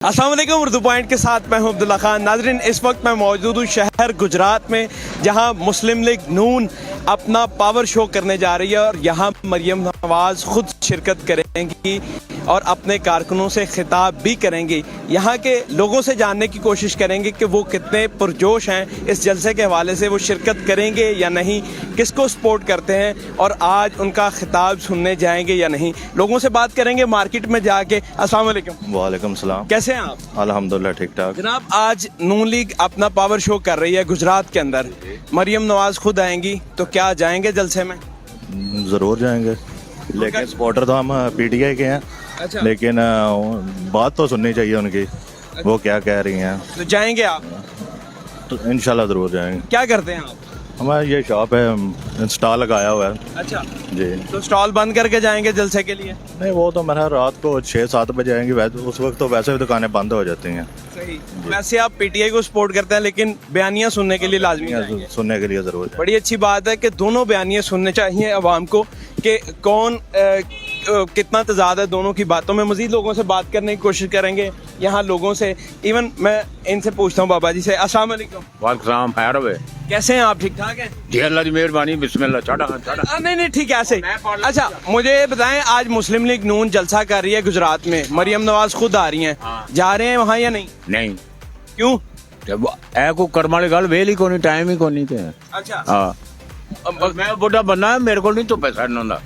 अस्सलाम वालेकुम। उर्दू पॉइंट के साथ मैं हूं अब्दुल्ला खान। नाज़रीन, इस वक्त मैं मौजूद हूँ शहर गुजरात में, जहां मुस्लिम लीग नून अपना पावर शो करने जा रही है और यहां मरियम नवाज़ खुद शिरकत करेंगी और अपने कारकुनों से खिताब भी करेंगी। यहाँ के लोगों से जानने की कोशिश करेंगे कि वो कितने पुरजोश हैं इस जलसे के हवाले से, वो शिरकत करेंगे या नहीं, किसको सपोर्ट करते हैं और आज उनका खिताब सुनने जाएंगे या नहीं। लोगों से बात करेंगे मार्केट में जाके। अस्सलाम वालेकुम। वालेकुम सलाम। कैसे हैं आप? अल्हम्दुलिल्लाह ठीक ठाक। जनाब, आज नून लीग अपना पावर शो कर रही है गुजरात के अंदर। मरियम नवाज खुद आएंगी, तो क्या जाएंगे जलसे में? ज़रूर जाएंगे, लेकिन सपोर्टर तो हम पीटीआई के हैं। अच्छा। लेकिन बात तो सुननी चाहिए उनकी, वो क्या कह रही हैं। तो जाएंगे आप? तो इंशाल्लाह ज़रूर जाएंगे। क्या करते हैं आप? हमारा ये शॉप है, स्टॉल लगाया हुआ है। अच्छा, जी। तो स्टॉल बंद करके जाएंगे जलसे के लिए? नहीं, वो तो मेरा रात को 6-7 बजे आएंगे, वैसे उस वक्त तो वैसे भी दुकानें बंद हो जाती हैं। सही। वैसे आप पीटीआई को सपोर्ट करते हैं, लेकिन बयानियां सुनने के लिए लाजमी जाएंगे। सुनने के लिए ज़रूर जाएंगे। बड़ी अच्छी बात है कि दोनों बयानियां सुनने चाहिए अवाम को कि कौन कितना तजाद है दोनों की बातों में। मजीद लोगों से बात करने की कोशिश करेंगे यहाँ लोगों से। इवन मैं इनसे पूछता हूँ बाबा जी से। अस्सलाम वालेकुम। वालेकुम सलाम। कैसे हैं आप? ठीक ठाक हैं? जी अल्लाह की मेहरबानी। बिस्मिल्लाह। चढ़ा नहीं नहीं, ठीक है, ऐसे। अच्छा, मुझे बताएं, आज मुस्लिम लीग नून जलसा कर रही है गुजरात में, मरियम नवाज खुद आ रही हैं, जा रहे हैं वहाँ या नहीं? नहीं, क्यों? ए को कर्म वाली गल वेल ही कोनी, टाइम ही कोनी ते। अच्छा। हाँ, मैं बुढ़ा बंदा, मेरे को नहीं तो पैसा नहीं।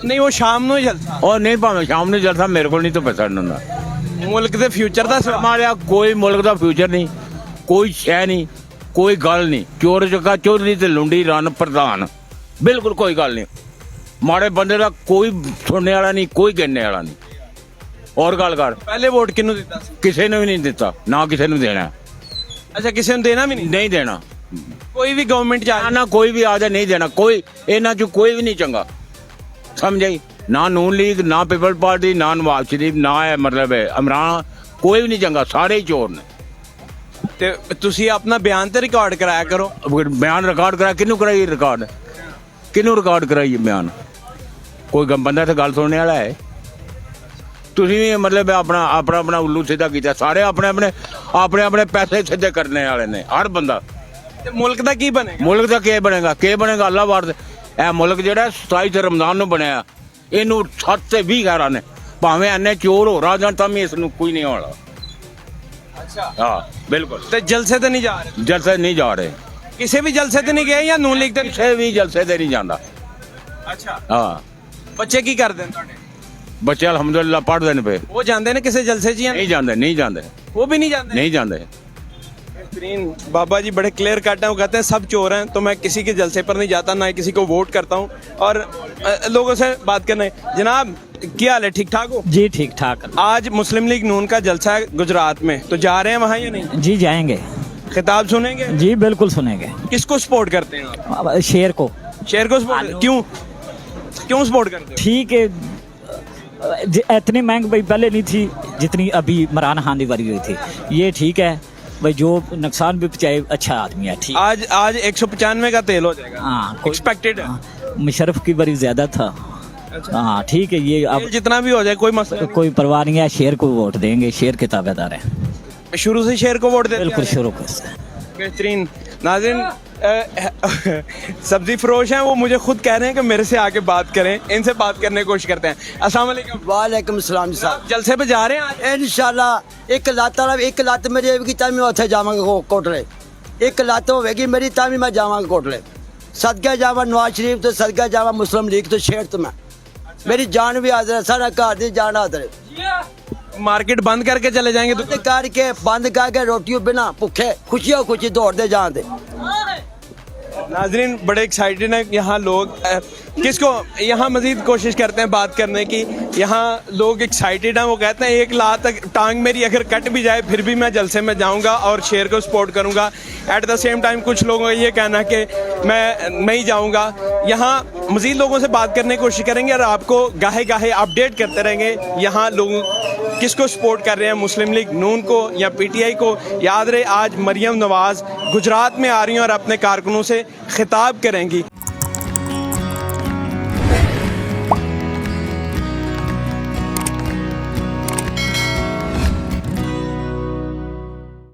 नहीं, वो शाम ਨੂੰ ਜਲਸਾ और नहीं भावे शाम ਨੂੰ जलसा, मेरे को नहीं तो पैसा नहीं। ਮੁਲਕ ਦੇ ਫਿਊਚਰ ਦਾ ਸਵਾਲ। हमारे कोई मुल्क का फ्यूचर नहीं, कोई शह नहीं, कोई गल नहीं। चोर चक्का चौधरी ते लुंडी रन प्रधान, बिल्कुल कोई गल नहीं। माड़े बंदे का कोई सुनने वाला नहीं, कोई गिनने वाला नहीं। और गल कर, ਪਹਿਲੇ ਵੋਟ ਕਿਹਨੂੰ ਦਿੱਤਾ ਸੀ? किसी ने भी नहीं दिता, ना किसी ने देना। ਅੱਛਾ, ਕਿਸੇ ਨੂੰ ਦੇਣਾ ਵੀ ਨਹੀਂ? नहीं देना। ਕੋਈ ਵੀ ਗਵਰਨमेंट ਚ ना कोई भी आ जाए, नहीं देना। कोई इन्हां चों कोई भी नहीं चंगा, समझ आई? ना नून लीग, ना पीपल पार्टी, ना नवाज शरीफ, ना है मतलब है इमरान, कोई भी नहीं चंगा, सारे ही चोर ने। ਤੇ ਤੁਸੀਂ ਆਪਣਾ ਬਿਆਨ ਤੇ ਰਿਕਾਰਡ ਕਰਾਇਆ ਕਰੋ। बयान रिकॉर्ड करा, किनू कराइए रिकॉर्ड? किनू रिकॉर्ड कराइए बयान? कोई बंदा तो गल सुनने वाला है? ਤੁਸੀਂ ਵੀ मतलब अपना अपना अपना उल्लू सीधा किया। सारे अपने अपने अपने अपने पैसे सीधे करने वाले ने, हर बंदा। ਤੇ ਮੁਲਕ ਦਾ ਕੀ ਬਣੇਗਾ? मुल्क का क्या बनेगा? क्या बनेगा? अल्लाह वार ए मुल्क ਜਿਹੜਾ 27 ਰਮਜ਼ਾਨ ਨੂੰ ਬਣਿਆ, ਇਹਨੂੰ 7 ਤੇ 20 ਘਰਾਂ ਨੇ, ਭਾਵੇਂ ਐਨੇ ਚੋਰ ਹੋ ਰਾ ਜਾਣ ਤਾਂ ਵੀ ਇਸ ਨੂੰ ਕੋਈ ਨਹੀਂ ਹੋਣਾ। ਅੱਛਾ। ਹਾਂ ਬਿਲकुल। ਤੇ ਜਲਸੇ ਤੇ ਨਹੀਂ ਜਾ ਰਹੇ? ਜਲਸੇ ਨਹੀਂ ਜਾ ਰਹੇ, ਕਿਸੇ ਵੀ ਜਲਸੇ ਤੇ ਨਹੀਂ ਗਏ ਜਾਂ ਨੂਨ ਲੀਗ ਤੇ? ਕਿਸੇ ਵੀ ਜਲਸੇ ਤੇ ਨਹੀਂ ਜਾਂਦਾ। ਅੱਛਾ। ਹਾਂ, ਬੱਚੇ ਕੀ ਕਰਦੇ ਨੇ ਤੁਹਾਡੇ? ਬੱਚੇ ਅਲਹਮਦੁਲਿਲਾ ਪੜ੍ਹਦੇ ਨੇ ਪਏ। ਉਹ ਜਾਂਦੇ ਨੇ ਕਿਸੇ ਜਲਸੇ 'ਚ ਜਾਂ ਨਹੀਂ ਜਾਂਦੇ, नहीं ਜਾਂਦੇ, वो भी नहीं जाते? नहीं ਜਾਂਦੇ। बेहतरीन बाबा जी बड़े क्लियर कट हैं। वो कहते हैं सब चोर हैं, तो मैं किसी के जलसे पर नहीं जाता, ना ही किसी को वोट करता हूँ। और लोगों से बात करने। जनाब, क्या हाल है? ठीक ठाक हो? जी ठीक ठाक। आज मुस्लिम लीग नून का जलसा है गुजरात में, तो जा रहे हैं वहाँ या नहीं? जी जाएंगे। खिताब सुनेंगे? जी बिल्कुल सुनेंगे। किसको सपोर्ट करते हैं आप? अब शेर को। शेर को सपोर्ट? क्यों क्यों सपोर्ट करते हो? ठीक है, इतनी महंगाई पहले नहीं थी जितनी अभी इमरान खान की बारी हुई थी। ये ठीक है भाई, जो नुकसान भी पहुंचाए, अच्छा आदमी है। ठीक। आज 195 का तेल हो जाएगा। हाँ, एक्सपेक्टेड है। मुशर्रफ की बारी ज्यादा था। हाँ ठीक है, ये अब तेल जितना भी हो जाए कोई मसला कोई परवाह नहीं है। शेर को वोट देंगे, शेर के ताबेदार है। नहीं। शुरू से शेर को वोट देते बिल्कुल आ रहे हैं। शुरू कर। बेहतरीन। नाज़रीन, सब्जी फरोश हैं, वो मुझे खुद कह रहे हैं कि मेरे से आके बात करें, इनसे बात करने की कोशिश करते हैं। अस्सलाम वालेकुम। वालेकुम सलाम साहब। जलसे पे जा रहे हैं आज? इंशाल्लाह एक लत मेरी होगी तां मैं उत्थे जावांगा कोटले। एक लत होगी मेरी तां मैं जावांगा कोटले। सदका जावा नवाज शरीफ तो, सदका जावा मुस्लिम लीग तो, शेर तो मैं, मेरी जान भी हाजिर है, सारा घर दी जान हाजिर है। मार्केट बंद करके चले जाएंगे तो? बंद करके रोटियों बिना भुखे खुशियों खुशी दौड़ते जान दे। नाजरीन, बड़े एक्साइटेड हैं यहाँ लोग। किसको यहाँ मजीद कोशिश करते हैं बात करने की। यहाँ लोग एक्साइटेड हैं, वो कहते हैं 1 लाख तक टांग मेरी अगर कट भी जाए फिर भी मैं जलसे में जाऊँगा और शेर को सपोर्ट करूँगा। एट द सेम टाइम कुछ लोगों का ये कहना कि मैं नहीं जाऊँगा। यहाँ मजीद लोगों से बात करने की कोशिश करेंगे और आपको गाहे गाहे अपडेट करते रहेंगे यहाँ लोग किसको सपोर्ट कर रहे हैं, मुस्लिम लीग नून को या पीटीआई को। याद रहे, आज मरियम नवाज गुजरात में आ रही हैं और अपने कारकुनों से खिताब करेंगी।